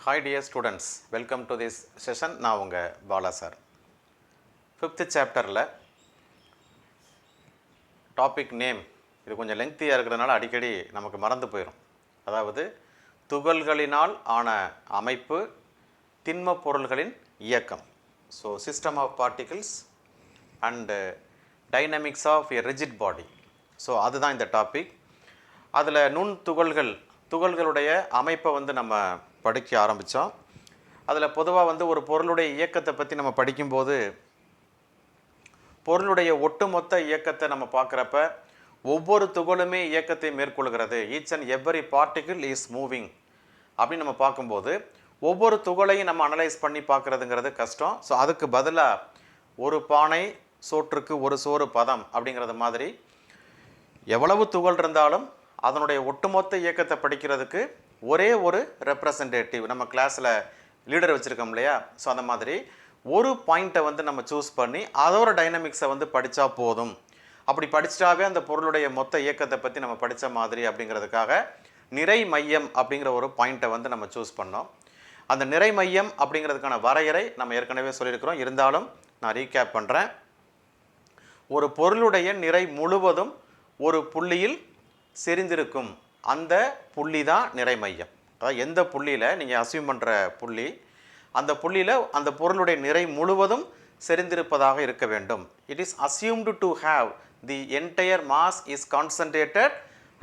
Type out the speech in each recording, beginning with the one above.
Hi dear students, welcome to this session. நான் உங்க Bala sir. 5th chapterல டாபிக் நேம் இது கொஞ்சம் லெங்க்தியாக இருக்கிறதுனால அடிக்கடி நமக்கு மறந்து போயிடும். அதாவது துகள்களினால் ஆன அமைப்பு, திண்ம பொருள்களின் இயக்கம். So system of particles and dynamics of a rigid body. So அதுதான் இந்த டாபிக். அதில் நுண் துகள்களுடைய அமைப்பை நம்ம படிக்க ஆரம்பித்தோம். அதில் பொதுவாக ஒரு பொருளுடைய இயக்கத்தை பற்றி நம்ம படிக்கும்போது பொருளுடைய ஒட்டுமொத்த இயக்கத்தை நம்ம பார்க்குறப்ப ஒவ்வொரு துகளுமே இயக்கத்தை மேற்கொள்கிறது. Each and every particle is moving அப்படின்னு நம்ம பார்க்கும்போது ஒவ்வொரு துகளையும் நம்ம அனலைஸ் பண்ணி பார்க்குறதுங்கிறது கஷ்டம். ஸோ அதுக்கு பதிலாக ஒரு பானை சோற்றுக்கு ஒரு சோறு பதம் அப்படிங்கிறது மாதிரி எவ்வளவு துகள் இருந்தாலும் அதனுடைய ஒட்டுமொத்த இயக்கத்தை படிக்கிறதுக்கு ஒரே ஒரு ரெப்ரசன்டேட்டிவ் நம்ம கிளாஸில் லீடர் வச்சுருக்கோம் இல்லையா. ஸோ அந்த மாதிரி ஒரு பாயிண்ட்டை நம்ம சூஸ் பண்ணி அதோட டைனமிக்ஸை படித்தா போதும். அப்படி படிச்சிட்டாவே அந்த பொருளுடைய மொத்த இயக்கத்தை பற்றி நம்ம படித்த மாதிரி அப்படிங்கிறதுக்காக நிறை மையம் அப்படிங்கிற ஒரு பாயிண்ட்டை நம்ம சூஸ் பண்ணோம். அந்த நிறை மையம் அப்படிங்கிறதுக்கான வரையறை நம்ம ஏற்கனவே சொல்லியிருக்கிறோம். இருந்தாலும் நான் ரீகேப் பண்ணுறேன். ஒரு பொருளுடைய நிறை முழுவதும் ஒரு புள்ளியில் செறிந்திருக்கும் அந்த புள்ளி தான் நிறை மையம். அதாவது எந்த புள்ளியில் நீங்கள் அசியூம் பண்ணுற புள்ளி, அந்த புள்ளியில் அந்த பொருளுடைய நிறை முழுவதும் செறிந்திருப்பதாக இருக்க வேண்டும். It is assumed to have the entire mass is concentrated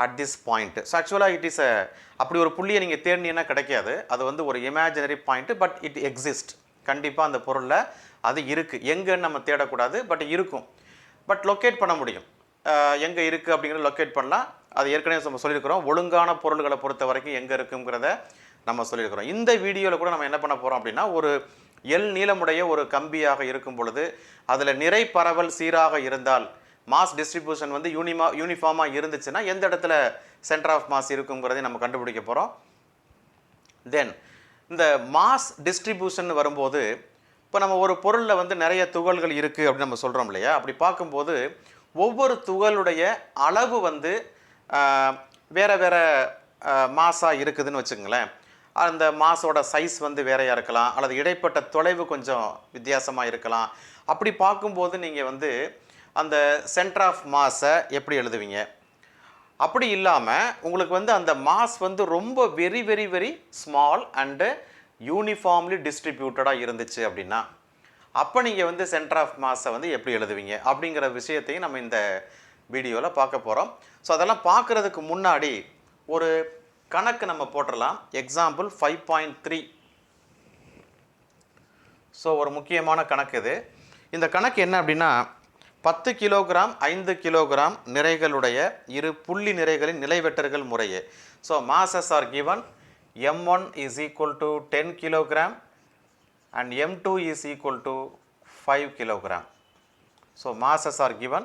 at this point. So ஆக்சுவலாக இட் இஸ் அப்படி ஒரு புள்ளியை நீங்கள் தேடினீங்கன்னா கிடைக்காது. அது ஒரு imaginary point, but it exist. கண்டிப்பாக அந்த பொருளில் அது இருக்குது. எங்கன்னு நம்ம தேடக்கூடாது, பட் இருக்கும். பட் லொக்கேட் பண்ண முடியும். எங்கே இருக்குது அப்படிங்கிறத லொக்கேட் பண்ணலாம். அது ஏற்கனவே நம்ம சொல்லியிருக்கிறோம். ஒழுங்கான பொருள்களை பொறுத்த வரைக்கும் எங்கே இருக்குங்கிறத நம்ம சொல்லியிருக்கிறோம். இந்த வீடியோவில் கூட நம்ம என்ன பண்ண போகிறோம் அப்படின்னா, ஒரு எல் நீளமுடைய ஒரு கம்பியாக இருக்கும் பொழுது அதில் நிறை பரவல் சீராக இருந்தால், மாஸ் டிஸ்ட்ரிபியூஷன் யூனிஃபார்மாக இருந்துச்சுன்னா எந்த இடத்துல சென்டர் ஆஃப் மாஸ் இருக்குங்கிறதையும் நம்ம கண்டுபிடிக்க போகிறோம். தென் இந்த மாஸ் டிஸ்ட்ரிபியூஷன் வரும்போது இப்போ நம்ம ஒரு பொருளில் நிறைய துகள்கள் இருக்குது அப்படின்னு நம்ம சொல்கிறோம் இல்லையா. அப்படி பார்க்கும்போது ஒவ்வொரு துகளுடைய அளவு வேறு வேறு மாஸாக இருக்குதுன்னு வச்சுக்கோங்களேன். அந்த மாஸோட சைஸ் வேறையாக இருக்கலாம், அல்லது இடைப்பட்ட தொலைவு கொஞ்சம் வித்தியாசமாக இருக்கலாம். அப்படி பார்க்கும்போது நீங்கள் அந்த சென்டர் ஆஃப் மாஸை எப்படி எழுதுவீங்க? அப்படி இல்லாமல் உங்களுக்கு அந்த மாஸ் ரொம்ப very very very small and uniformly டிஸ்ட்ரிபியூட்டடாக இருந்துச்சு அப்படின்னா அப்போ நீங்கள் சென்டர் ஆஃப் மாஸை எப்படி எழுதுவீங்க அப்படிங்கிற விஷயத்தையும் நம்ம இந்த வீடியோவில் பார்க்க போகிறோம். ஸோ அதெல்லாம் பார்க்குறதுக்கு முன்னாடி ஒரு கணக்கு நம்ம போட்டுடலாம். எக்ஸாம்பிள் 5.3. ஸோ ஒரு முக்கியமான கணக்கு இது. இந்த கணக்கு என்ன அப்படின்னா, 10 கிலோகிராம் 5 கிலோகிராம் நிறைகளுடைய இரு புள்ளி நிறைகளின் நிலைவெட்டர்கள் முறையே. So masses are given. M1 is equal to 10 kilogram and M2 is equal to 5 kilogram. So masses are given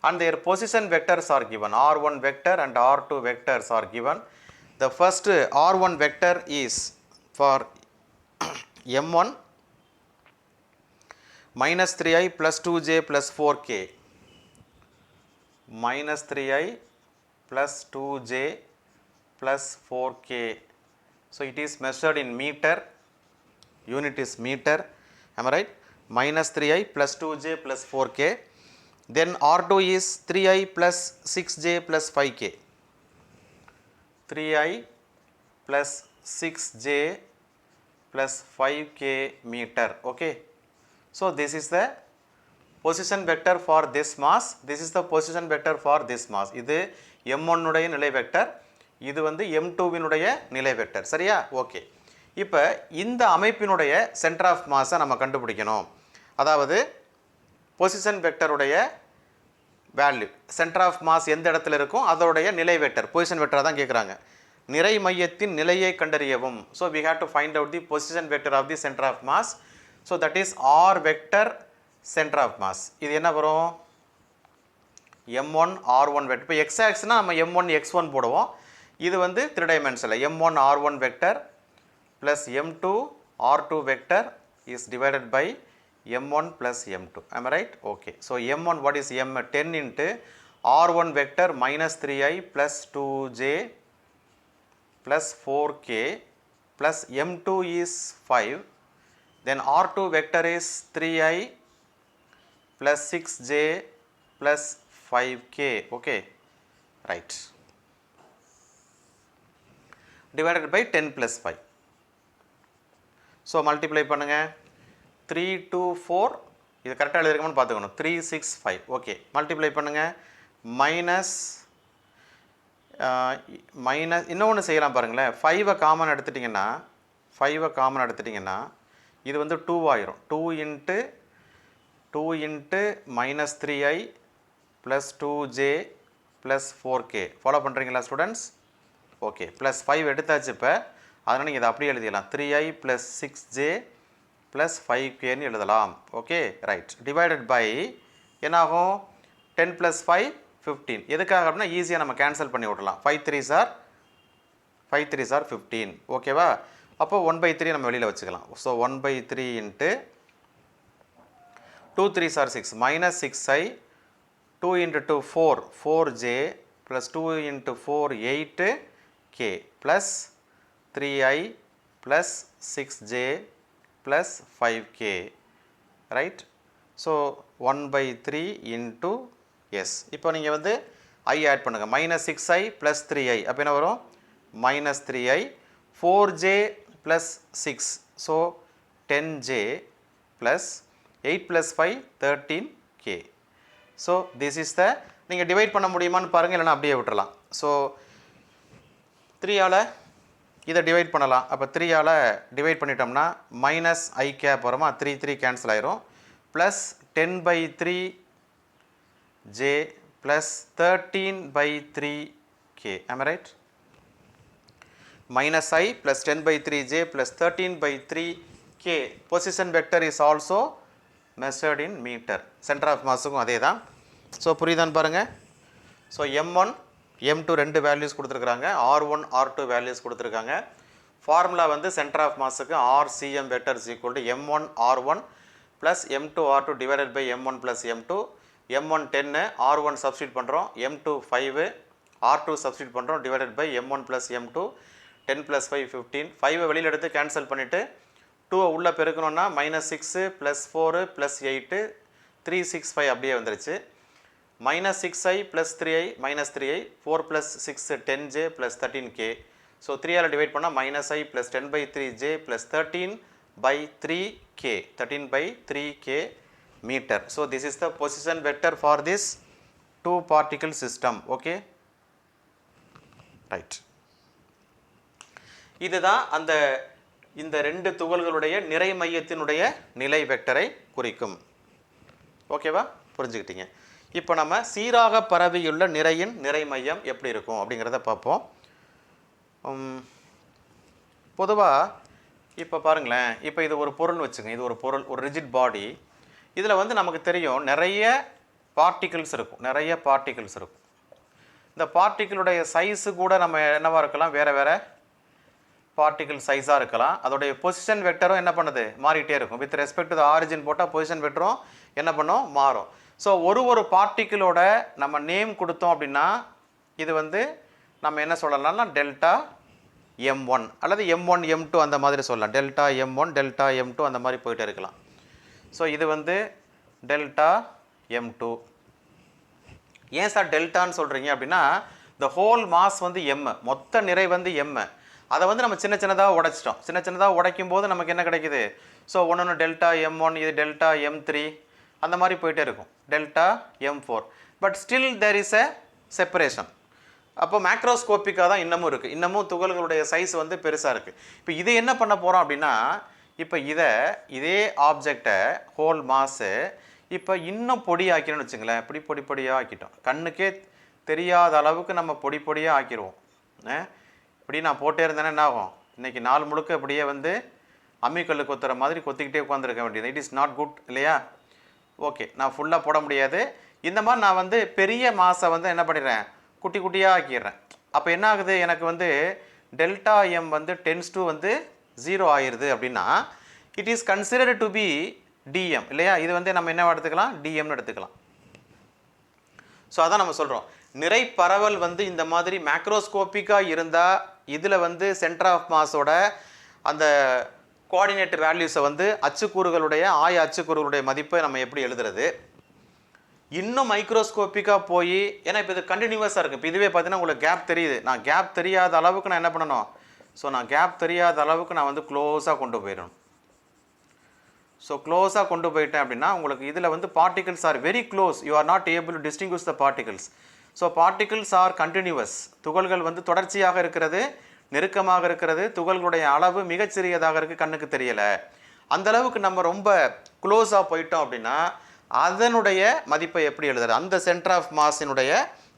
and their position vectors are given. R1 vector and R2 vectors are given. The first R1 vector is for M1 minus 3i plus 2j plus 4k, minus 3i plus 2j plus 4k. So it is measured in meter. Unit is meter. Am I right? Minus 3i plus 2j plus 4k. Then R2 is 3i plus 6j plus 5k. 3i plus 6j plus 5k meter. Okay. So this is the position vector for this mass. This is the position vector for this mass. இது M1 உடைய நிலை vector, இது M2 வினுடைய நிலை vector. சரியா? Okay. இப்போ இந்த அமைப்பினுடைய centre of மாஸை நம்ம கண்டுபிடிக்கணும். அதாவது பொசிஷன் வெக்டருடைய வேல்யூ, சென்டர் ஆஃப் மாஸ் எந்த இடத்துல இருக்கும் அதோடைய நிலை வெக்டர், பொசிஷன் வெக்டராக தான் கேட்குறாங்க. நிறை மையத்தின் நிலையை கண்டறியவும். So we have to find out the position vector of the center of mass. So that is R vector center of mass. இது என்ன வரும்? M1 R1 vector. இப்போ x axisனா நம்ம M1 x1 போடுவோம். இது 3 dimensional. M1 R1 vector plus M2 R2 vector is divided by M1 plus M2. Am I right? Okay. So M1, what is M? 10 into R1 vector minus 3i plus 2j plus 4k plus m2 is 5, then r2 vector is 3i plus 6j plus 5k. Okay, right, divided by 10 plus 5. So multiply பண்ணுங்க, 3 2 4, இது கரெக்டாக எழுதிருக்கோம்னு பார்த்துக்கணும், 3 6 5. Okay, multiply பண்ணுங்க, minus இன்னொன்று செய்யலாம் பாருங்களேன், 5 common எடுத்துட்டிங்கன்னா, 5 common எடுத்துட்டிங்கன்னா இது வந்து 2 ஆயிரும். 2 into minus 3i plus 2j plus 4k. Follow பண்ணுறீங்களா ஸ்டூடெண்ட்ஸ்? ஓகே, ப்ளஸ் 5 எடுத்தாச்சு. இப்போ அதனால் நீங்கள் இதை அப்படியே எழுதிடலாம், 3i ப்ளஸ் 6j ப்ளஸ் 5kன்னு எழுதலாம். ஓகே, ரைட், டிவைடட் பை என்னாகும், 10 ப்ளஸ் 5 15. எதுக்காக அப்படின்னா ஈஸியாக நம்ம கேன்சல் பண்ணி விடலாம். 5 3s are 15. ஓகேவா? அப்போ 1/3 நம்ம வெளியில் வச்சுக்கலாம். So 1/3 into 2 3s are 6 minus 6i, 2 into 2 4, 4j plus 2 into 4 8k plus 3i plus 6j plus 5k. Right? So 1/3 into S. இப்போ நீங்கள் வந்து i ஆட் பண்ணுங்கள், மைனஸ் 6i ப்ளஸ் 3i, அப்போ என்ன வரும், minus 3i, 4j plus 6, so 10j plus 8 plus 5 13k. ஸோ this is the, நீங்கள் divide பண்ண முடியுமான்னு பாருங்கள், இல்லைனா அப்படியே விட்டுறலாம். ஸோ 3ஆல் இதை டிவைட் பண்ணலாம். அப்போ 3ஆல் டிவைட் பண்ணிட்டோம்னா மைனஸ் i கேப் வருமா, 3 3 கேன்சல் ஆயிரும், plus 10/3j plus 13/3k. Am I right? Minus I plus 10/3j plus 13/3k. Position vector is also measured in meter. Center of massக்கும் அதே தான். ஸோ புரியுதான்னு பாருங்கள். ஸோ m1 m2 ரெண்டு values கொடுத்துருக்குறாங்க, r1 r2 values கொடுத்துருக்காங்க. Formula வந்து centre of மாஸுக்கு rcm vector is equal to m1 r1 plus m2 r2 divided by m1 plus m2. m1 10, r1 substitute பண்ணுறோம், m2 5, r2 substitute பண்ணுறோம், divided by m1 plus m2, 10 plus 5 15. 5 வெளியில் எடுத்து cancel பண்ணிவிட்டு 2 உள்ளே பெருக்கணும்னா minus 6 plus 4 plus 8 365 அப்படியே வந்துருச்சு. Minus 6i plus 3i minus 3i, 4 plus 6 10j plus 13k. So 3ஆல் divide பண்ணால் minus i plus 10/3j plus 13/3k, 13/3k meter. So this is the position vector for this two particle system. Okay, right. இதுதான் அந்த இந்த ரெண்டு துகள்களுடைய நிறை மையத்தினுடைய நிலை வெக்டரை குறிக்கும். ஓகேவா? புரிஞ்சுக்கிட்டீங்க. இப்போ நம்ம சீராக பரவியுள்ள நிறையின் நிறை மையம் எப்படி இருக்கும் அப்படிங்கிறத பார்ப்போம். பொதுவாக இப்போ பாருங்களேன், இப்போ இது ஒரு பொருள்னு வச்சுங்க, இது ஒரு பொருள், ஒரு ரிஜிட் பாடி. இதில் வந்து நமக்கு தெரியும் நிறைய பார்ட்டிகிள்ஸ் இருக்கும், இந்த பார்ட்டிகளுடைய சைஸு கூட நம்ம என்னவாக இருக்கலாம், வேறு வேறு பார்ட்டிகிள் சைஸாக இருக்கலாம். அதோடைய பொசிஷன் வெக்டரும் என்ன பண்ணுது, மாறிட்டே இருக்கும். With respect to the origin போட்டால் பொசிஷன் வெக்டரும் என்ன பண்ணும், மாறும். ஸோ ஒரு பார்ட்டிகிளோட நம்ம நேம் கொடுத்தோம் அப்படின்னா இது வந்து நம்ம என்ன சொல்லலாம்னா டெல்டா m1 அல்லது m1 m2 அந்த மாதிரி சொல்லலாம். டெல்டா m1 டெல்டா m2 அந்த மாதிரி போயிட்டே இருக்கலாம். ஸோ இது வந்து டெல்டா m2. ஏன் சார் டெல்டான்னு சொல்கிறீங்க அப்படின்னா இந்த ஹோல் மாஸ் வந்து m, மொத்த நிறை வந்து m. அதை வந்து நம்ம சின்ன சின்னதாக உடைச்சிட்டோம். சின்னதாக உடைக்கும் போது நமக்கு என்ன கிடைக்குது, ஸோ ஒன்று டெல்டா m1, இது டெல்டா m3 அந்த மாதிரி போயிட்டே இருக்கும், delta m4. But still there is a separation. அப்போ மேக்ரோஸ்கோப்பிக்காக தான் இன்னமும் இருக்குது, இன்னமும் துகள்களுடைய சைஸ் வந்து பெருசாக இருக்குது. இப்போ இது என்ன பண்ண போகிறோம் அப்படின்னா, இப்போ இதே ஆப்ஜெக்டை ஹோல் மாஸு இப்போ இன்னும் பொடி ஆக்கினோன்னு வச்சுங்களேன், பொடி பொடியாக ஆக்கிட்டோம், கண்ணுக்கே தெரியாத அளவுக்கு நம்ம பொடியாக ஆக்கிடுவோம். இப்படி நான் போட்டே இருந்தேன்னா என்ன ஆகும், இன்றைக்கி நாள் முழுக்க இப்படியே வந்து அம்மிக்கல் கொத்துற மாதிரி கொத்திக்கிட்டே உட்காந்துருக்க வேண்டியது. இட் இஸ் நாட் குட் இல்லையா? ஓகே, நான் ஃபுல்லாக போட முடியாது. இந்த மாதிரி நான் வந்து பெரிய மாஸை வந்து என்ன பண்ணிடுறேன், குட்டியாக ஆக்கிடுறேன். அப்போ என்ன ஆகுது, எனக்கு வந்து டெல்டா எம் வந்து டென்ஸ் டு வந்து 0 ஆயிடுது அப்படின்னா it is considered to be dm இல்லையா? இது வந்து நம்ம என்ன எடுத்துக்கலாம், டிஎம்னு எடுத்துக்கலாம். ஸோ அதான் நம்ம சொல்கிறோம், நிறை பரவல் வந்து இந்த மாதிரி மேக்ரோஸ்கோப்பிக்காக இருந்தால் இதில் வந்து சென்டர் ஆஃப் மாஸோட அந்த கோஆர்டினேட் வேல்யூஸை வந்து அச்சுக்கூறுகளுடைய ஆய அச்சுக்கூறுகளுடைய மதிப்பை நம்ம எப்படி எழுதுறது, இன்னும் மைக்ரோஸ்கோப்பிக்காக போய், ஏன்னா இப்போ இது கண்டினியூவஸாக இருக்குது. இப்போ இதுவே பார்த்தீங்கன்னா உங்களுக்கு கேப் தெரியுது. நான் கேப் தெரியாத அளவுக்கு நான் என்ன பண்ணணும், ஸோ நான் கேப் தெரியாத அளவுக்கு நான் வந்து க்ளோஸாக கொண்டு போயிடணும். ஸோ க்ளோஸாக கொண்டு போயிட்டேன் அப்படின்னா உங்களுக்கு இதில் வந்து particles are very close, you are not able to distinguish the particles. So particles R continuous, துகள்கள் வந்து தொடர்ச்சியாக இருக்கிறது, நெருக்கமாக இருக்கிறது, துகள்களுடைய அளவு மிகச்சிறியதாக இருக்குது, கண்ணுக்கு தெரியலை. அந்த அளவுக்கு நம்ம ரொம்ப க்ளோஸாக போயிட்டோம் அப்படின்னா அதனுடைய மதிப்பை எப்படி எழுதுறது, அந்த சென்டர் ஆஃப் மாஸினுடைய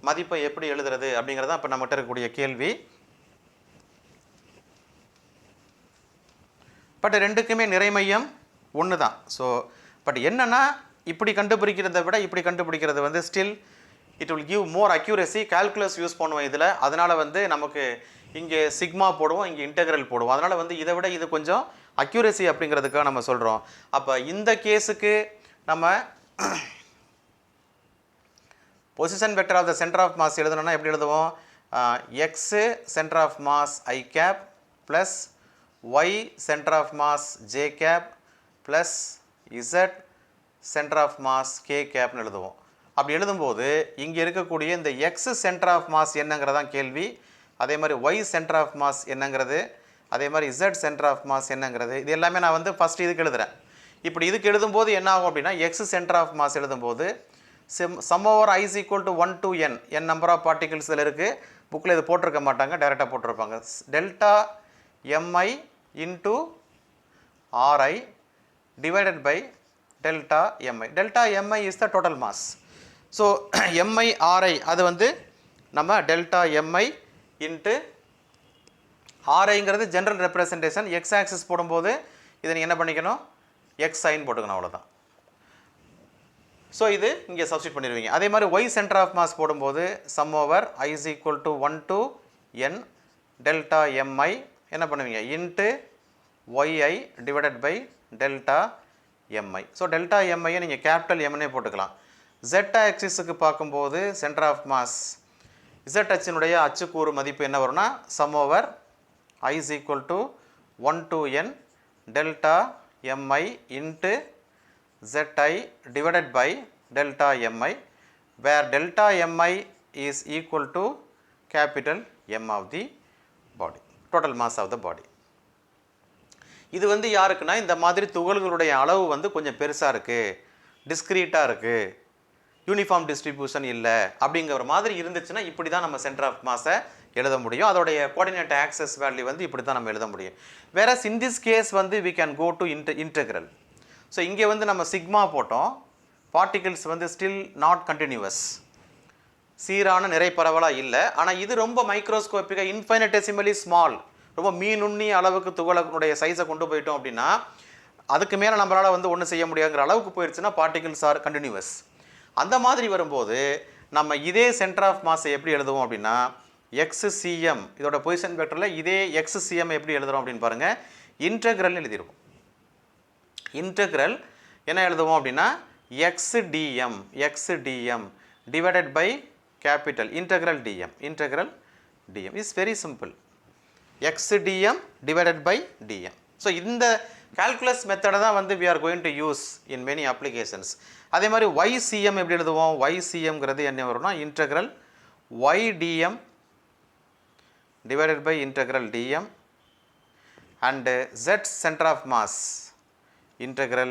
மதிப்பை எப்படி எழுதுறது அப்படிங்கிறதான் இப்போ நம்மகிட்ட இருக்கக்கூடிய கேள்வி. பட் ரெண்டுக்குமே நிறைமையம் ஒன்று தான். ஸோ பட் என்னென்னா இப்படி கண்டுபிடிக்கிறத விட இப்படி கண்டுபிடிக்கிறது வந்து still it will give more accuracy. Calculus use பண்ணுவோம் இதில், அதனால் வந்து நமக்கு இங்கே சிக்மா போடுவோம், இங்கே இன்டெக்ரல் போடுவோம். அதனால் வந்து இதை விட இது கொஞ்சம் அக்யூரசி அப்படிங்கிறதுக்காக நம்ம சொல்கிறோம். அப்போ இந்த கேஸுக்கு நம்ம position vector of the centre of mass எழுதணும்னா எப்படி எழுதுவோம், x centre of mass I cap plus Y centre of mass J cap plus Z centre of mass K கேப்னு எழுதுவோம். அப்படி எழுதும்போது இங்கே இருக்கக்கூடிய இந்த எக்ஸ் சென்டர் ஆஃப் மாஸ் என்னங்கிறதான் கேள்வி, அதே மாதிரி ஒய் சென்டர் ஆஃப் மாஸ் என்னங்கிறது, அதே மாதிரி இசட் சென்டர் ஆஃப் மாஸ் என்னங்கிறது, இது எல்லாமே நான் வந்து ஃபஸ்ட்டு இதுக்கு எழுதுகிறேன். இப்படி இதுக்கு எழுதும்போது என்ன ஆகும் அப்படின்னா எக்ஸ் சென்டர் ஆஃப் மாஸ் எழுதும்போது sum over i is equal to 1 to n, n number of particles இதில் இருக்குது. புக்கில் இது போட்டிருக்க மாட்டாங்க, டைரெக்டாக போட்டிருப்பாங்க. Delta mi into ri divided by delta mi. Delta mi is the total mass. So mi ri அது வந்து நம்ம delta mi into riங்கிறது ஜென்ரல் ரெப்ரசன்டேஷன். எக்ஸ் ஆக்சிஸ் போடும்போது இதை நீங்கள் என்ன பண்ணிக்கணும், எக்ஸ் சைன் போட்டுக்கணும், அவ்வளோதான். ஸோ இது இங்கே சப்ஸ்டிட் பண்ணிடுவீங்க. அதே மாதிரி ஒய் சென்டர் ஆஃப் மாஸ் போடும்போது sum over i is equal to 1 to n delta mi என்ன பண்ணுவீங்க into yi divided by delta mi. So delta mi நீங்கள் கேபிட்டல் எம்னே போட்டுக்கலாம். z ஆக்சிஸுக்கு பார்க்கும்போது சென்டர் ஆஃப் மாஸ் z அச்சினுடைய அச்சுக்கூறு மதிப்பு என்ன வரும்னா sum over i is equal to 1 to n delta mi into zi divided by delta mi, where delta mi is equal to capital M of the body, total mass of the body. இது வந்து யாருக்குன்னா இந்த மாதிரி துகள்களுடைய அளவு வந்து கொஞ்சம் பெருசாக இருக்குது, டிஸ்க்ரீட்டாக இருக்குது, யூனிஃபார்ம் டிஸ்ட்ரிபியூஷன் இல்லை அப்படிங்கிற மாதிரி இருந்துச்சுன்னா இப்படி தான் நம்ம சென்டர் ஆஃப் மாஸை எழுத முடியும். அதோடைய கோஆர்டினேட் ஆக்சஸ் வேல்யூ வந்து இப்படி தான் நம்ம எழுத முடியும். வேறஸ் இன் திஸ் கேஸ் வந்து we can go to integral. So இங்கே வந்து நம்ம சிக்மா போட்டோம், பார்ட்டிகிள்ஸ் வந்து ஸ்டில் நாட் கண்டினியூவஸ், சீரான நிறை பரவலாக இல்லை. ஆனால் இது ரொம்ப மைக்ரோஸ்கோப்பிக்காக இன்ஃபைனட்டெசிமலி ஸ்மால், ரொம்ப நுண்ணிய அளவுக்கு துகளுடைய சைஸை கொண்டு போயிட்டோம் அப்படின்னா அதுக்கு மேலே நம்மளால் வந்து ஒன்றும் செய்ய முடியாதுங்கிற அளவுக்கு போயிடுச்சுன்னா பார்ட்டிகிள்ஸ் ஆர் கண்டினியூவஸ். அந்த மாதிரி வரும்போது நம்ம இதே சென்டர் ஆஃப் மாஸை எப்படி எழுதுவோம் அப்படின்னா எக்ஸ்சிஎம், இதோட பொசிஷன் வெக்டரில் இதே எக்ஸ்சிஎம் எப்படி எழுதுறோம் அப்படின்னு பாருங்கள், இன்டெக்ரல் எழுதிடுவோம். இன்டெக்ரல் என்ன எழுதுவோம் அப்படின்னா x dm divided by capital integral dm is very simple, x dm divided by dm. So இந்த கால்குலஸ் மெத்தடை தான் வந்து we are going to use in many applications. அதே மாதிரி YCM எப்படி எழுதுவோம், YCMங்கிறது என்ன வரும்னா integral YDM divided by integral dm and z center of mass integral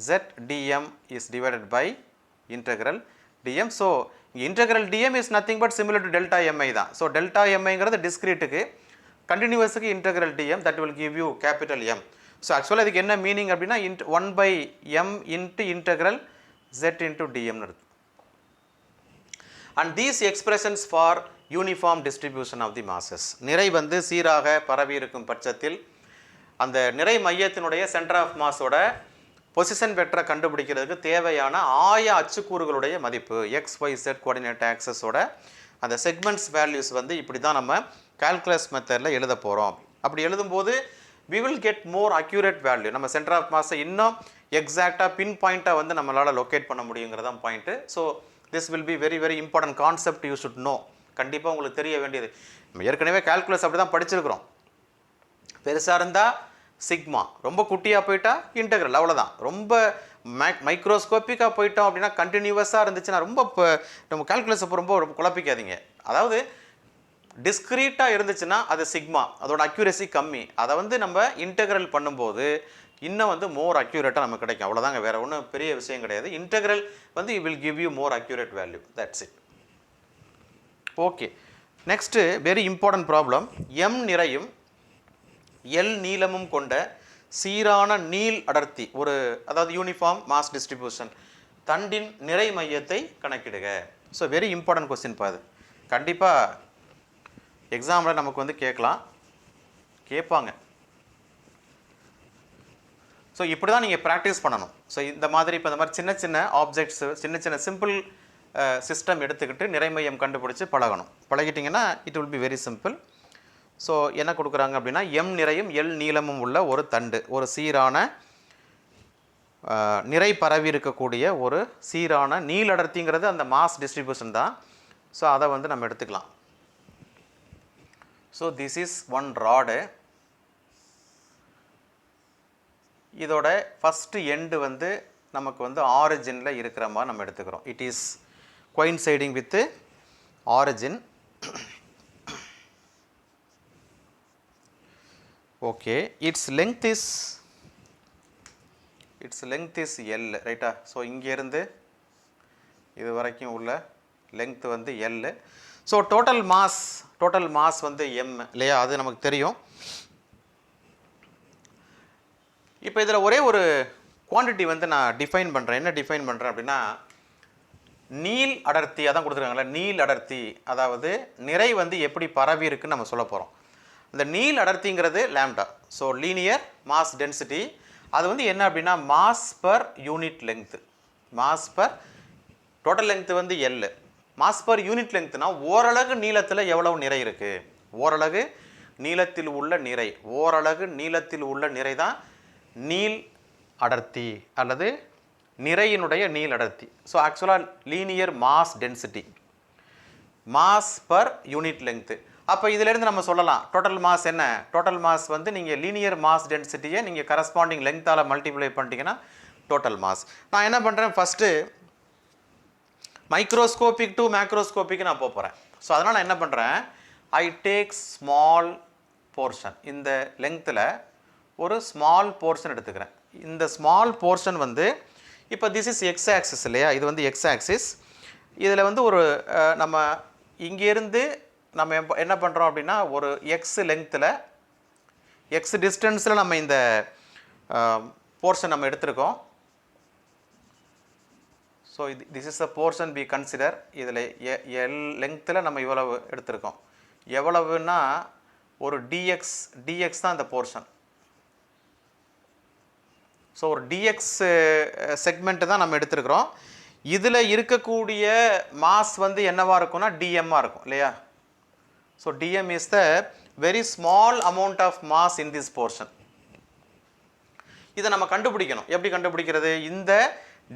z dm is divided by integral dm. So integral dm is nothing but similar to delta mi தான். So delta miங்கிறது டிஸ்கிரீட்டுக்கு, கண்டினியூவஸுக்கு integral dm that will give you capital M. So ஆக்சுவலாக இதுக்கு என்ன meaning அப்படின்னா 1 by m into integral z into dm இருக்கு. And these expressions for uniform distribution of the masses, நிறை வந்து சீராக பரவி இருக்கும் பட்சத்தில் அந்த நிறை மையத்தினுடைய சென்டர் ஆஃப் மாஸோட பொசிஷன் வெக்டரை கண்டுபிடிக்கிறதுக்கு தேவையான ஆய அச்சுக்கூறுகளுடைய மதிப்பு XYZ கோஆர்டினேட் ஆக்சஸோட அந்த செக்மெண்ட்ஸ் வேல்யூஸ் வந்து இப்படி தான் நம்ம கால்குலஸ் மெத்தடில் எழுத போகிறோம். அப்படி எழுதும்போது we will get more accurate value. நம்ம சென்டர் ஆஃப் மாஸை இன்னும் எக்ஸாக்டாக பின் பாயிண்ட்டாக வந்து நம்மளால் லொக்கேட் பண்ண முடியுங்கிறதான் point. So this will be very very important concept, you should know. கண்டிப்பாக உங்களுக்கு தெரிய வேண்டியது. நம்ம ஏற்கனவே கால்குலஸ் அப்படி தான் படிச்சிருக்கிறோம். பெருசாக இருந்தால் சிக்மா, ரொம்ப குட்டியாக போயிட்டா இன்டெக்ரல், அவ்வளோதான். ரொம்ப மைக்ரோஸ்கோப்பிக்காக போயிட்டோம் அப்படின்னா கண்டினியூவஸாக இருந்துச்சுன்னா ரொம்ப நம்ம கால்குலஸ் அப்போ ரொம்ப குழப்பிக்காதீங்க. அதாவது டிஸ்க்ரீட்டாக இருந்துச்சுன்னா அது சிக்மா, அதோட அக்யூரசி கம்மி. அதை வந்து நம்ம இன்டெக்ரல் பண்ணும்போது இன்னும் வந்து மோர் அக்யூரேட்டாக நமக்கு கிடைக்கும், அவ்வளோதாங்க. வேறு ஒன்றும் பெரிய விஷயம் கிடையாது. இன்டெக்ரல் வந்து it will give you more accurate value, that's it. Okay, next very important problem. M நிறையும் எல் நீளமும் கொண்ட சீரான நீள் அடர்த்தி ஒரு, அதாவது யூனிஃபார்ம் மாஸ் டிஸ்ட்ரிபியூஷன் தண்டின் நிறை மையத்தை கணக்கிடுக. ஸோ வெரி இம்பார்ட்டன்ட் கொஸ்டின் பாது, கண்டிப்பாக எக்ஸாமில் நமக்கு வந்து கேட்பாங்க. ஸோ இப்படி தான் நீங்கள் ப்ராக்டிஸ் பண்ணணும். ஸோ இந்த மாதிரி இப்போ இந்த மாதிரி சின்ன சின்ன ஆப்ஜெக்ட்ஸ், சின்ன சின்ன சிம்பிள் சிஸ்டம் எடுத்துக்கிட்டு நிறைமையம் கண்டுபிடிச்சி பழகிட்டிங்கன்னா it will be very simple. So என்ன கொடுக்குறாங்க அப்படின்னா, எம் நிறையும் எல் நீளமும் உள்ள ஒரு தண்டு, ஒரு சீரான நிறை பரவி இருக்கக்கூடிய ஒரு சீரான நீள் அடர்த்திங்கிறது அந்த மாஸ் டிஸ்ட்ரிபியூஷன் தான். ஸோ அதை வந்து நம்ம எடுத்துக்கலாம். So this is one rod. இதோட ஃபஸ்ட்டு எண்டு வந்து நமக்கு வந்து ஆரிஜினில் இருக்கிற மாதிரி நம்ம எடுத்துக்கிறோம். It is coinciding with origin. Okay, its length is L, ரைட்டா? ஸோ இங்கேருந்து இது வரைக்கும் உள்ள லெங்க்த் வந்து L. ஸோ டோட்டல் மாஸ் வந்து M இல்லையா, அது நமக்கு தெரியும். இப்போ இதில் ஒரே ஒரு குவான்டிட்டி வந்து நான் டிஃபைன் பண்ணுறேன். என்ன டிஃபைன் பண்ணுறேன் அப்படின்னா, நீள் அடர்த்தி. அதான் கொடுத்துருக்காங்களே நீள் அடர்த்தி, அதாவது நிறை வந்து எப்படி பரவி இருக்குன்னு நம்ம சொல்ல போகிறோம். இந்த நீள் அடர்த்திங்கிறது lambda. So linear mass density, அது வந்து என்ன அப்படின்னா mass per unit length. Mass per total length வந்து L. மாஸ் பர் யூனிட் லெங்க்த்னா ஓரலகு நீளத்தில் எவ்வளவு நிறை இருக்குது, ஓரலகு நீளத்தில் உள்ள நிறை தான் நீள் அடர்த்தி அல்லது நிறையினுடைய நீள் அடர்த்தி. ஸோ ஆக்சுவலாக linear mass density, mass per unit length. அப்போ இதிலேருந்து நம்ம சொல்லலாம் டோட்டல் மாஸ் என்ன, டோட்டல் மாஸ் வந்து நீங்கள் லீனியர் மாஸ் டென்சிட்டியை நீங்கள் கரஸ்பாண்டிங் லெங்க்த்தால் மல்டிப்ளை பண்ணிட்டீங்கன்னா டோட்டல் மாஸ். நான் என்ன பண்ணுறேன், ஃபஸ்ட்டு மைக்ரோஸ்கோபிக் டு மேக்ரோஸ்கோபிக் நான் போகிறேன். ஸோ அதனால் நான் என்ன பண்ணுறேன், ஐ டேக் ஸ்மால் போர்ஷன். இந்த லெங்க்த்தில் ஒரு ஸ்மால் போர்ஷன் எடுத்துக்கிறேன். இந்த ஸ்மால் போர்ஷன் வந்து இப்போ திஸ் இஸ் எக்ஸ் ஆக்சிஸ் இல்லையா, இது வந்து எக்ஸ் ஆக்சிஸ். இதில் வந்து ஒரு நம்ம இங்கேருந்து நம்ம என்ன பண்ணுறோம் அப்படின்னா, ஒரு எக்ஸ் லெங்க்த்தில் எக்ஸ் டிஸ்டன்ஸில் நம்ம இந்த போர்ஷன் நம்ம எடுத்திருக்கோம். So this is a portion B consider. இதில் எல் லெங்க்த்தில் நம்ம இவ்வளவு எடுத்திருக்கோம். எவ்வளவுன்னா ஒரு டிஎக்ஸ் தான் இந்த போர்ஷன். ஸோ ஒரு டிஎக்ஸ் செக்மெண்ட்டு தான் நம்ம எடுத்துருக்குறோம். இதில் இருக்கக்கூடிய மாஸ் வந்து என்னவாக இருக்கும்னா டிஎம்மாக இருக்கும் இல்லையா. So dm is the very small amount of mass in this portion. இதை நம்ம கண்டுபிடிக்கணும். எப்படி கண்டுபிடிக்கிறது, இந்த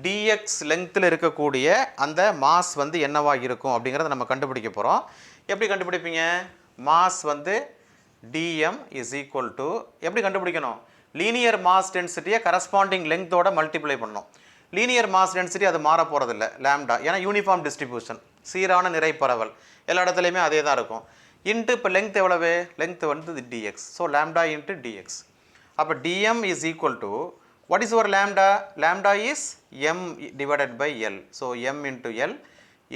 டிஎக்ஸ் லெங்க்த்தில் இருக்கக்கூடிய அந்த மாஸ் வந்து என்னவாக இருக்கும் அப்படிங்கிறத நம்ம கண்டுபிடிக்க போகிறோம். எப்படி கண்டுபிடிப்பீங்க, மாஸ் வந்து டிஎம் இஸ் ஈக்குவல் டு, எப்படி கண்டுபிடிக்கணும், லீனியர் மாஸ் டென்சிட்டியை கரஸ்பாண்டிங் லெங்க்த்தோட மல்டிப்ளை பண்ணணும். லீனியர் மாஸ் டென்சிட்டி அது மாற போகிறதில்ல லாம்டா, ஏன்னா யூனிஃபார்ம் டிஸ்ட்ரிபியூஷன், சீரான நிறை பரவல், எல்லா இடத்துலையுமே அதே தான் இருக்கும். இன்ட்டு இப்போ லெங்க்த் எவ்வளவு, லெங்க்த் வந்து dx. So lambda into dx. அப்போ dm is equal to what is your lambda, lambda is m divided by l. So m into l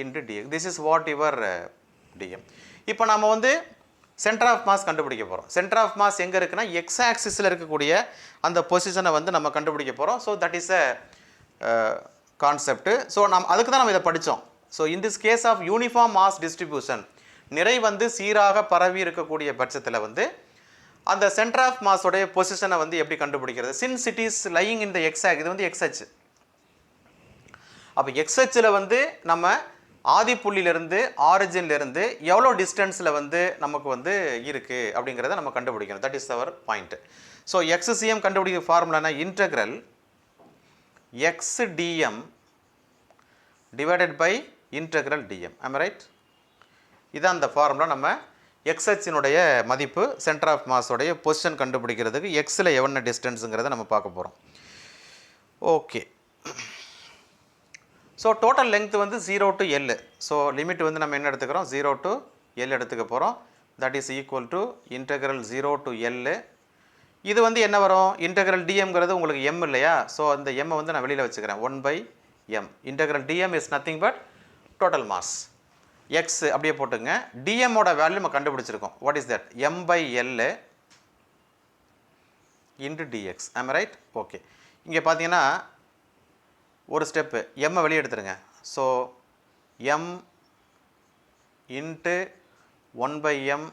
into dx. This is what your dm. இப்போ நம்ம வந்து centre of mass கண்டுபிடிக்க போகிறோம். Centre of mass எங்கே இருக்குன்னா X ஆக்சிஸில் இருக்கக்கூடிய அந்த பொசிஷனை வந்து நம்ம கண்டுபிடிக்க போகிறோம். So that is a concept. So அதுக்கு தான் நம்ம இதை படித்தோம். So in this case of uniform mass distribution, நிறை வந்து சீராக பரவி இருக்கக்கூடிய பட்சத்தில் வந்து அந்த சென்டர் ஆஃப் மாஸோடைய பொசிஷனை வந்து எப்படி கண்டுபிடிக்கிறது, since it is lying in the X axis, இது வந்து எக்ஸ்ஹெச். அப்போ எக்ஸ்ஹெச்சில் வந்து நம்ம ஆதிப்புள்ளியிலிருந்து ஆரிஜின்லேருந்து எவ்வளோ டிஸ்டன்ஸில் வந்து நமக்கு வந்து இருக்குது அப்படிங்கிறத நம்ம கண்டுபிடிக்கணும். That is our point. So x cm கண்டுபிடிக்கிற ஃபார்முலானா integral x dm divided by integral dm. ஆம் ரைட்? இதான் அந்த ஃபார்முலா நம்ம எக்ஸ்ஹெச்சினுடைய மதிப்பு சென்டர் ஆஃப் மாஸோடைய பொசிஷன் கண்டுபிடிக்கிறதுக்கு எக்ஸில் என்ன டிஸ்டன்ஸுங்கிறத நம்ம பார்க்க போகிறோம். ஓகே, ஸோ டோட்டல் லெங்த் வந்து 0 to L. ஸோ லிமிட் வந்து நம்ம என்ன எடுத்துக்கிறோம், 0 to L எடுத்துக்க போகிறோம். That is equal to integral 0 to L. இது வந்து என்ன வரும், இன்டெக்ரல் டிஎம்ங்கிறது உங்களுக்கு எம் இல்லையா, ஸோ அந்த எம்மை வந்து நான் வெளியில் வச்சுக்கிறேன். 1/m. Integral dm is nothing but total mass. X அப்படியே போட்டுங்க. டிஎம்மோட வேல்யூ நம்ம கண்டுபிடிச்சிருக்கோம். What is that, m/L into dx. ஆம் ரைட்? ஓகே, இங்கே பார்த்தீங்கன்னா ஒரு ஸ்டெப்பு எம்மை வெளியே எடுத்துருங்க. So m into 1/m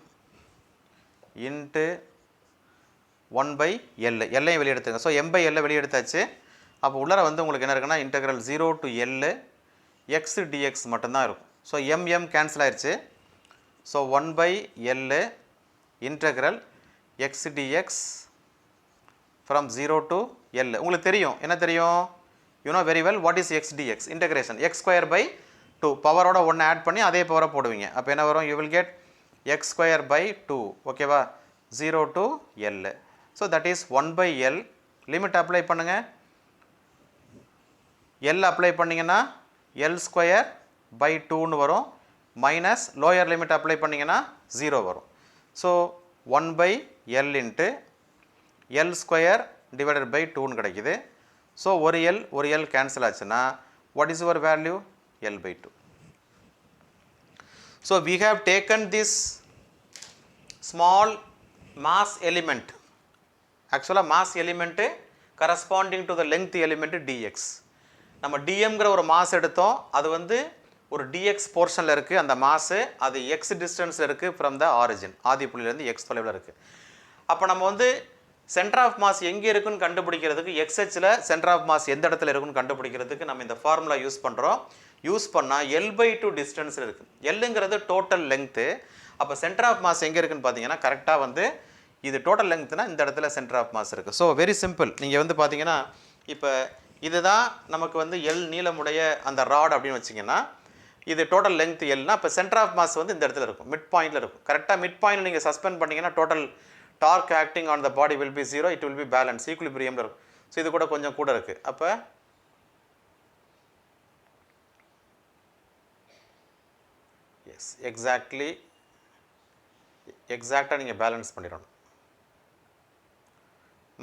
into 1/L. எல்லையும் வெளியே எடுத்துங்க. ஸோ m/L வெளியே எடுத்தாச்சு. அப்போ உள்ளர வந்து உங்களுக்கு என்ன இருக்குன்னா integral 0 to L x dx மட்டும்தான் இருக்கும். ஸோ m கேன்சல் ஆயிடுச்சு. So 1/L integral x dx from 0 to L. உங்களுக்கு தெரியும், என்ன தெரியும், you know very well what is x dx. Integration x²/2 பவரோட ஒன்று ஆட் பண்ணி அதே பவரை போடுவீங்க. அப்போ என்ன வரும், யூ வில் கெட் x²/2. ஓகேவா, 0 to L. So that is 1/L. Limit apply பண்ணுங்கள். L அப்ளை பண்ணிங்கன்னா L²/2ன்னு வரும். மைனஸ் லோயர் லிமிட் அப்ளை பண்ணிங்கன்னா 0 வரும். ஸோ 1/L இன்ட்டு L²/2ன்னு கிடைக்குது. ஸோ ஒரு L கேன்சல் ஆச்சுன்னா what is your value, L/2. So we have taken this small mass element. ஆக்சுவலாக mass element corresponding to the length element dx. நம்ம டிஎம்ங்கிற ஒரு mass எடுத்தோம், அது வந்து ஒரு டிஎக்ஸ் போர்ஷனில் இருக்குது. அந்த மாஸு அது எக்ஸ் டிஸ்டன்ஸில் இருக்குது ஃப்ரம் த ஆரிஜின். ஆதி புள்ளியிலேருந்து எக்ஸ் தொலைவில் இருக்குது. அப்போ நம்ம வந்து சென்டர் ஆஃப் மாஸ் எங்கே இருக்குன்னு கண்டுபிடிக்கிறதுக்கு எக்ஸ்ஹெச்சில் சென்டர் ஆஃப் மாஸ் எந்த இடத்துல இருக்குன்னு கண்டுபிடிக்கிறதுக்கு நம்ம இந்த ஃபார்முலா யூஸ் பண்ணுறோம். யூஸ் பண்ணால் L/2 டிஸ்டன்ஸில் இருக்குது. எல்லுங்கிறது டோட்டல் லெங்க்த்து. அப்போ சென்டர் ஆஃப் மாஸ் எங்கே இருக்குன்னு பார்த்தீங்கன்னா கரெக்டாக வந்து இது டோட்டல் லெங்க்த்னா இந்த இடத்துல சென்டர் ஆஃப் மாஸ் இருக்குது. So very simple. நீங்கள் வந்து பார்த்தீங்கன்னா இப்போ இதுதான் நமக்கு வந்து எல் நீளமுடைய அந்த ராட் அப்படின்னு வச்சிங்கன்னா இது டோட்டல் லெங்த் எல்னா இப்போ சென்டர் ஆஃப் மாஸ் வந்து இந்த இடத்துல இருக்கும், மிட் பாயிண்டில் இருக்கும். கரெக்டாக மிட் பாயிண்ட் நீங்கள் சஸ்பெண்ட் பண்ணிங்கன்னா total torque acting on the body will be 0. It will be balance, ஈக்குலிபிரியமில் இருக்கும். ஸோ இது கூட கொஞ்சம் கூட இருக்குது. அப்போ எஸ் எக்ஸாக்டாக நீங்கள் பேலன்ஸ் பண்ணிடணும்.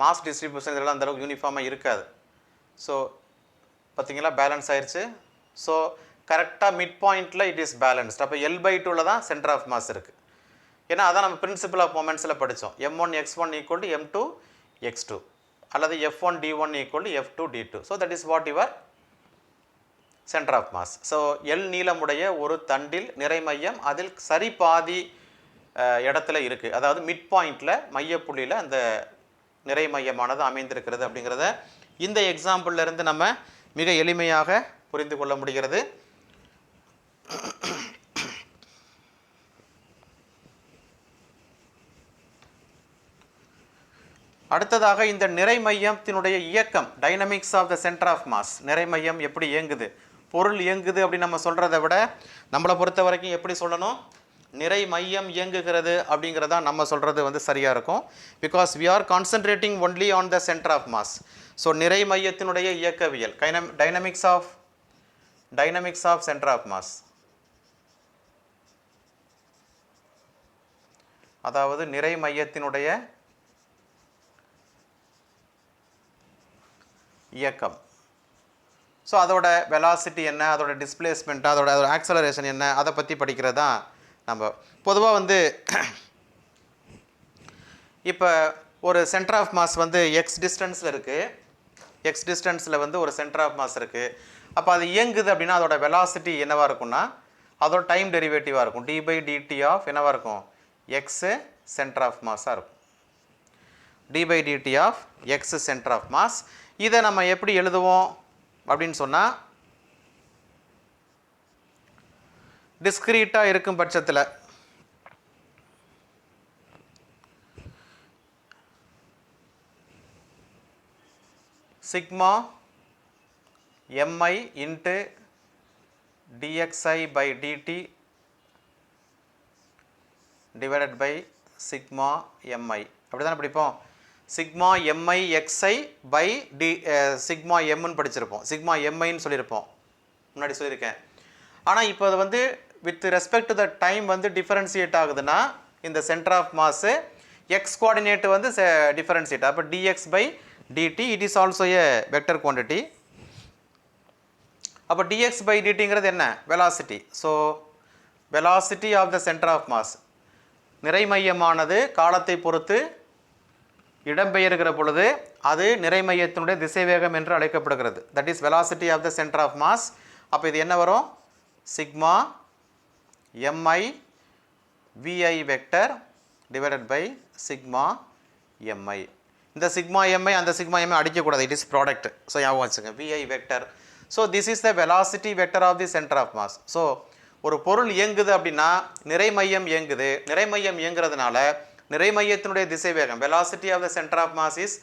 மாஸ் டிஸ்ட்ரிபியூஷன் இதெல்லாம் அந்தளவுக்கு யூனிஃபார்மாக இருக்காது. ஸோ பார்த்தீங்களா பேலன்ஸ் ஆயிடுச்சு. ஸோ கரெக்டாக மிட் பாயிண்டில் இட் இஸ் பேலன்ஸ்ட். அப்போ L/2ல தான் சென்டர் ஆஃப் மாஸ் இருக்குது. ஏன்னா அதான் நம்ம பிரின்சிபல் ஆஃப் மொமெண்ட்ஸில் படித்தோம். m1x1 ஈக்குவல் டு m2x2 அல்லது f1d1 equal to f2d2. So that is what your centre of mass. So l நீளமுடைய ஒரு தண்டில் நிறை மையம் அதில் சரி பாதி இடத்துல இருக்குது. அதாவது மிட் பாயிண்டில் மையப்புள்ளியில் அந்த நிறை மையமானது அமைந்திருக்கிறது அப்படிங்கிறத இந்த எக்ஸாம்பிள்ல இருந்து நம்ம மிக எளிமையாக புரிந்து கொள்ள முடிகிறது. அடுத்ததாக இந்த நிறை மையத்தினுடைய இயக்கம், dynamics of the centre of mass. நிறை மையம் எப்படி இயங்குது, பொருள் இயங்குது அப்படின்னு நம்ம சொல்கிறத விட நம்மளை பொறுத்த வரைக்கும் எப்படி சொல்லணும், நிறை மையம் இயங்குகிறது அப்படிங்கிறதா நம்ம சொல்கிறது வந்து சரியாக இருக்கும். Because we are concentrating only on the centre of mass. So நிறை மையத்தினுடைய இயக்கவியல், dynamics of center of mass, அதாவது நிறை மையத்தினுடைய இயக்கம். ஸோ அதோட வெலாசிட்டி என்ன, அதோட டிஸ்பிளேஸ்மெண்ட், அதோட ஆக்சலரேஷன் என்ன, அதை பற்றி படிக்கிறது தான் நம்ம பொதுவாக வந்து. இப்போ ஒரு சென்டர் ஆஃப் மாஸ் வந்து எக்ஸ் டிஸ்டன்ஸில் இருக்குது. எக்ஸ் டிஸ்டன்ஸில் வந்து ஒரு சென்டர் ஆஃப் மாஸ் இருக்குது. அப்போ அது இயங்குது அப்படின்னா அதோட வெலாசிட்டி என்னவாக இருக்கும்னா அதோட டைம் டெரிவேட்டிவாக இருக்கும். d/dt ஆஃப் என்னவாக இருக்கும், எக்ஸு சென்டர் ஆஃப் மாஸாக இருக்கும். d/dt of x centre of mass. இதை நம்ம எப்படி எழுதுவோம் அப்படின்னு சொன்னால், டிஸ்கிரீட்டாக இருக்கும் பட்சத்தில் sigma mi into dxi/dt divided by sigma mi. அப்படி தானே படிப்போம். Sigma mi xi by sigma mன்னு படிச்சிருப்போம். சிக்மா miன்னு சொல்லியிருப்போம், முன்னாடி சொல்லியிருக்கேன். ஆனால் இப்போ அது வந்து with respect to the time வந்து டிஃபரன்ஷியேட் ஆகுதுன்னா இந்த centre of mass x coordinate வந்து டிஃபரன்ஷியேட். அப்போ dx by dt it is also a vector quantity. அப்போ dx by dtங்கிறது என்ன? Velocity. So velocity of the centre of mass, நிறைமையமானது காலத்தை பொறுத்து இடம்பெயர்கிற பொழுது அது நிறைமையத்தினுடைய திசைவேகம் என்று அழைக்கப்படுகிறது. That is velocity of the centre of mass. அப்போ இது என்ன வரும்? Sigma mi vi vector divided by sigma mi. இந்த சிக்மா mi அந்த சிக்மா mi அடிக்கக்கூடாது, இட் இஸ் ப்ராடக்ட். ஸோ ஞாபகம் வச்சுங்க, vi vector. So this is the velocity vector of the center of mass. So ஒரு பொருள் இயங்குது அப்படின்னா நிறைமையம் இயங்குது. நிறைமையம் இயங்குறதுனால நிறைமையத்தினுடைய திசைவேகம் velocity of the centre of mass is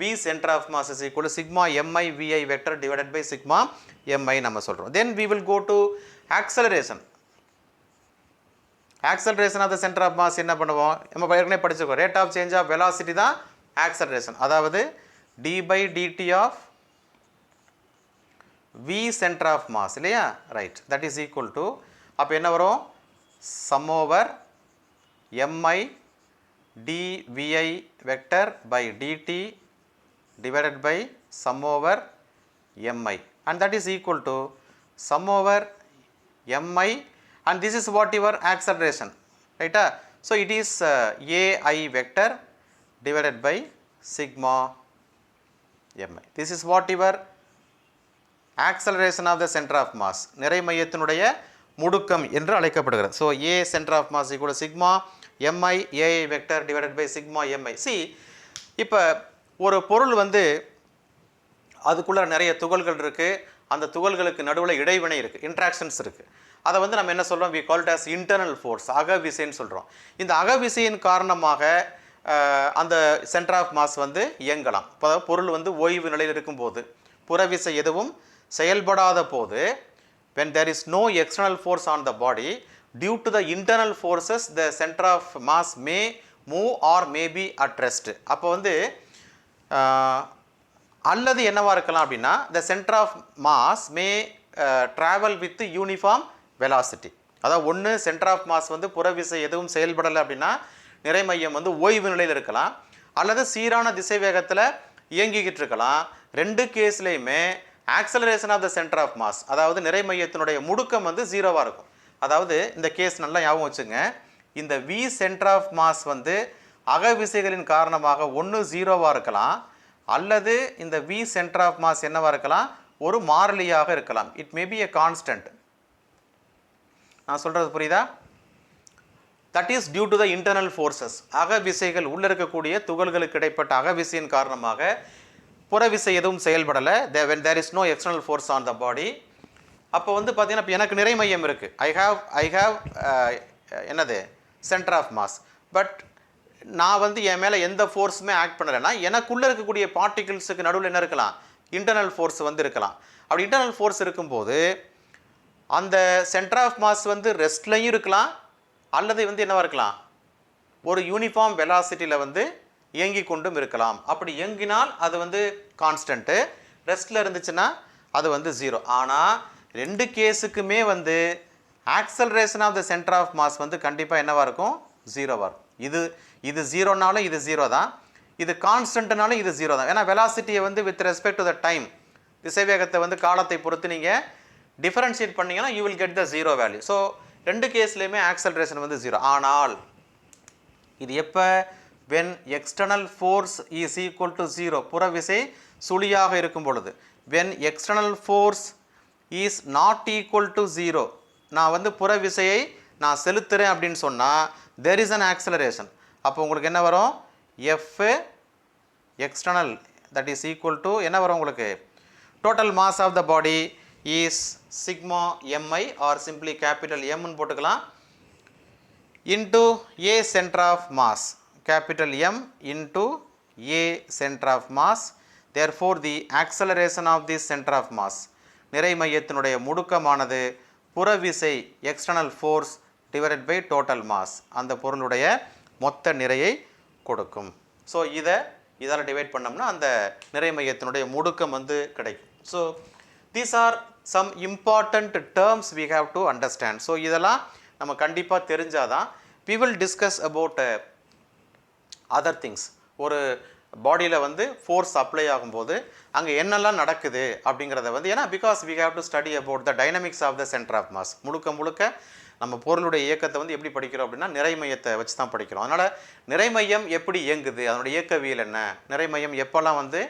v centre of mass is equal to sigma mi vi vector divided by sigma mi நம்ம சொல்கிறோம். Then we will go to acceleration. Acceleration of the centre of mass என்ன பண்ணுவோம்? நம்ம ஏற்கனவே படிச்சிருக்கோம். Rate of change of velocity தான் acceleration. அதாவது d by dt ஆஃப் v சென்டர் ஆஃப் மாஸ் இல்லையா? Right. That is equal to அப்போ என்ன வரும்? Some over mi dvi vector by dt divided by sum over mi, and that is equal to sum over mi, and this is what your acceleration, right? So it is ai vector divided by sigma mi. This is what your acceleration of the center of mass, நிறைமையத்தினுடைய முடுக்கம் என்று அழைக்கப்படுகிறது. So a center of mass equal to sigma mi ai vector divided by sigma mi. See, இப்போ ஒரு பொருள் வந்து அதுக்குள்ளே நிறைய துகள்கள் இருக்குது. அந்த துகள்களுக்கு நடுவில் இடைவினை இருக்குது, இன்ட்ராக்ஷன்ஸ் இருக்குது. அதை வந்து நம்ம என்ன சொல்கிறோம்? We called as internal force, அகவிசைன்னு சொல்கிறோம். இந்த அகவிசையின் காரணமாக அந்த சென்டர் ஆஃப் மாஸ் வந்து இயங்கலாம். இப்போ பொருள் வந்து ஓய்வு நிலையில் இருக்கும்போது, புறவிசை எதுவும் செயல்படாத போது, when there is no external force on the body, due to the internal forces the center of mass may move or may be at rest. அப்போ வந்து அல்லது என்னவாக இருக்கலாம் அப்படின்னா, the center of mass may travel with uniform velocity. அதாவது ஒன்று centre of mass வந்து புறவிசை எதுவும் செயல்படலை அப்படின்னா நிறைமையம் வந்து ஓய்வு நிலையில் இருக்கலாம், அல்லது சீரான திசை வேகத்தில் இயங்கிக்கிட்டு இருக்கலாம். ரெண்டு கேஸ்லேயுமே acceleration of the centre of mass, அதாவது நிறைமையத்தினுடைய முடுக்கம் வந்து ஜீரோவாக இருக்கும். அதாவது இந்த கேஸ் நல்லா ஞாபகம் வச்சுங்க, இந்த வி சென்டர் ஆஃப் மாஸ் வந்து அகவிசைகளின் காரணமாக ஒன்று ஜீரோவாக இருக்கலாம், அல்லது இந்த வி சென்டர் ஆஃப் மாஸ் என்னவாக இருக்கலாம்? ஒரு மாறிலியாக இருக்கலாம். It may be a constant. நான் சொல்கிறது புரியுதா? That is due to the internal forces. அகவிசைகள் உள்ளே இருக்கக்கூடிய துகள்களுக்கு இடைப்பட்ட அகவிசையின் காரணமாக புறவிசை எதுவும் செயல்படலை. when there is no external force on the body. அப்போ வந்து பார்த்தீங்கன்னா இப்போ எனக்கு நிறைமையம் இருக்குது. ஐ ஹாவ் என்னது சென்டர் ஆஃப் மாஸ். பட் நான் வந்து என் மேலே எந்த ஃபோர்ஸுமே ஆக்ட் பண்ணலைன்னா எனக்குள்ளே இருக்கக்கூடிய பார்ட்டிகிள்ஸுக்கு நடுவில் என்ன இருக்கலாம்? இன்டர்னல் ஃபோர்ஸ் வந்து இருக்கலாம். அப்படி இன்டர்னல் ஃபோர்ஸ் இருக்கும்போது அந்த சென்டர் ஆஃப் மாஸ் வந்து ரெஸ்ட்லையும் இருக்கலாம், அல்லது வந்து என்னவாக இருக்கலாம்? ஒரு யூனிஃபார்ம் வெலாசிட்டியில் வந்து இயங்கி கொண்டும் இருக்கலாம். அப்படி இயங்கினால் அது வந்து கான்ஸ்டன்ட்டு, ரெஸ்ட்டில் இருந்துச்சுன்னா அது வந்து ஜீரோ. ஆனால் ரெண்டு கேஸுக்குமே வந்து acceleration of the centre of mass வந்து கண்டிப்பாக என்னவாக இருக்கும்? ஜீரோவாக இருக்கும். இது ஜீரோனாலும் இது ஜீரோ தான், இது கான்ஸ்டன்ட்னாலும் இது ஜீரோ தான். ஏன்னா வெலாசிட்டியை வந்து with respect to the time, திசைவேகத்தை வந்து காலத்தை பொறுத்து நீங்கள் டிஃபரன்ஷியேட் பண்ணிங்கன்னா you will get the zero value. So ரெண்டு கேஸ்லேயுமே ஆக்சலரேஷன் வந்து ஜீரோ. ஆனால் இது எப்போ? when external force is equal to 0, புறவிசை சுழியாக இருக்கும் பொழுது. when external force is not equal to 0, நான் வந்து புறவிசையை நான் செலுத்துகிறேன் அப்படின்னு சொன்னால் there is an acceleration. அப்போ உங்களுக்கு என்ன வரும்? F external that is equal to என்ன வரும் உங்களுக்கு? total mass of the body is sigma mi or simply capital M ன்னு போட்டுக்கலாம், into a center of mass, capital M into a center of mass. Therefore the acceleration of this center of mass, நிறைமையத்தினுடைய முடுக்கமானது புறவிசை external force divided by total mass, அந்த பொருளுடைய மொத்த நிறையை கொடுக்கும். ஸோ இதால் டிவைட் பண்ணோம்னா அந்த நிறை மையத்தினுடைய முடுக்கம் வந்து கிடைக்கும். So these are some important terms we have to understand. So இதெல்லாம் நம்ம கண்டிப்பாக தெரிஞ்சாதான் we will discuss about other things. ஒரு பாடியில் வந்து ஃபோர்ஸ் அப்ளை ஆகும்போது அங்கே என்னெல்லாம் நடக்குது அப்படிங்கிறத வந்து, ஏன்னா because we have to study about the dynamics of the center of mass. முழுக்க நம்ம பொருளுடைய இயக்கத்தை வந்து எப்படி படிக்கிறோம் அப்படின்னா நிறை மையத்தை வச்சு தான் படிக்கிறோம். அதனால் நிறை மையம் எப்படி இயங்குது, அதனுடைய இயக்கவியல் என்ன, நிறை மையம் எப்போல்லாம் வந்து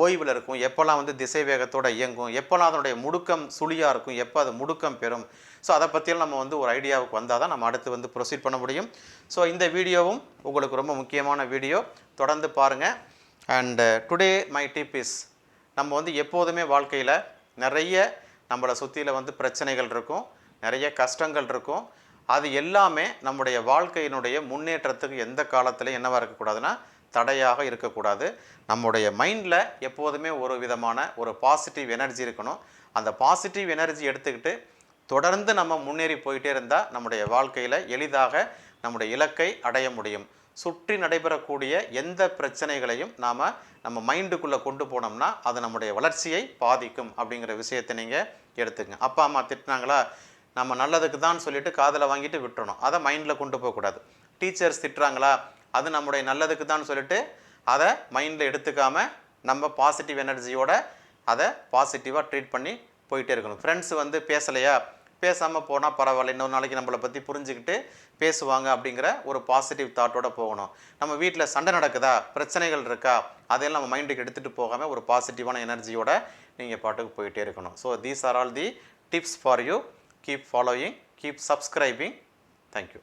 ஓய்வில் இருக்கும், எப்போல்லாம் வந்து திசை வேகத்தோடு இயங்கும், எப்போல்லாம் அதனுடைய முடுக்கம் சுழியாக இருக்கும், எப்போ அது முடுக்கம் பெறும். ஸோ அதை பற்றியெல்லாம் நம்ம வந்து ஒரு ஐடியாவுக்கு வந்தால் தான் நம்ம அடுத்து வந்து ப்ரொசீட் பண்ண முடியும். ஸோ இந்த வீடியோவும் உங்களுக்கு ரொம்ப முக்கியமான வீடியோ, தொடர்ந்து பாருங்கள். And today my tip is, நம்ம வந்து எப்போதுமே வாழ்க்கையில் நிறைய நம்மளை சுற்றியில் வந்து பிரச்சனைகள் இருக்கும், நிறைய கஷ்டங்கள் இருக்கும். அது எல்லாமே நம்முடைய வாழ்க்கையினுடைய முன்னேற்றத்துக்கு எந்த காலத்துலையும் என்னவாக இருக்கக்கூடாதுன்னா தடையாக இருக்கக்கூடாது. நம்முடைய மைண்டில் எப்போதுமே ஒரு விதமான ஒரு பாசிட்டிவ் எனர்ஜி இருக்கணும். அந்த பாசிட்டிவ் எனர்ஜி எடுத்துக்கிட்டு தொடர்ந்து நம்ம முன்னேறி போயிட்டே இருந்தால் நம்முடைய வாழ்க்கையில் எளிதாக நம்முடைய இலக்கை அடைய முடியும். சுற்றி நடைபெறக்கூடிய எந்த பிரச்சனைகளையும் நம்ம மைண்டுக்குள்ளே கொண்டு போனோம்னா அது நம்முடைய வளர்ச்சியை பாதிக்கும் அப்படிங்கிற விஷயத்தை நீங்கள் எடுத்துக்கங்க. அப்பா அம்மா திட்டினாங்களா, நம்ம நல்லதுக்கு தான் சொல்லிட்டு காதில் வாங்கிட்டு விட்டுறணும், அதை மைண்டில் கொண்டு போகக்கூடாது. டீச்சர்ஸ் திட்டுறாங்களா, அது நம்முடைய நல்லதுக்கு தான் சொல்லிட்டு அதை மைண்டில் எடுத்துக்காமல் நம்ம பாசிட்டிவ் எனர்ஜியோட அதை பாசிட்டிவாக ட்ரீட் பண்ணி போயிட்டே இருக்கணும். ஃப்ரெண்ட்ஸ் வந்து பேசலையா, பேசாமல் போனால் பரவாயில்ல, இன்னொரு நாளைக்கு நம்மளை பற்றி புரிஞ்சுக்கிட்டு பேசுவாங்க அப்படிங்கிற ஒரு பாசிட்டிவ் தாட்டோடு போகணும். நம்ம வீட்டில் சண்டை நடக்குதா, பிரச்சனைகள் இருக்கா, அதையெல்லாம் நம்ம மைண்டுக்கு எடுத்துகிட்டு போகாமல் ஒரு பாசிட்டிவான எனர்ஜியோட நீங்கள் பாட்டுக்கு போயிட்டே இருக்கணும். So these are all the tips for you. Keep following, keep subscribing. Thank you.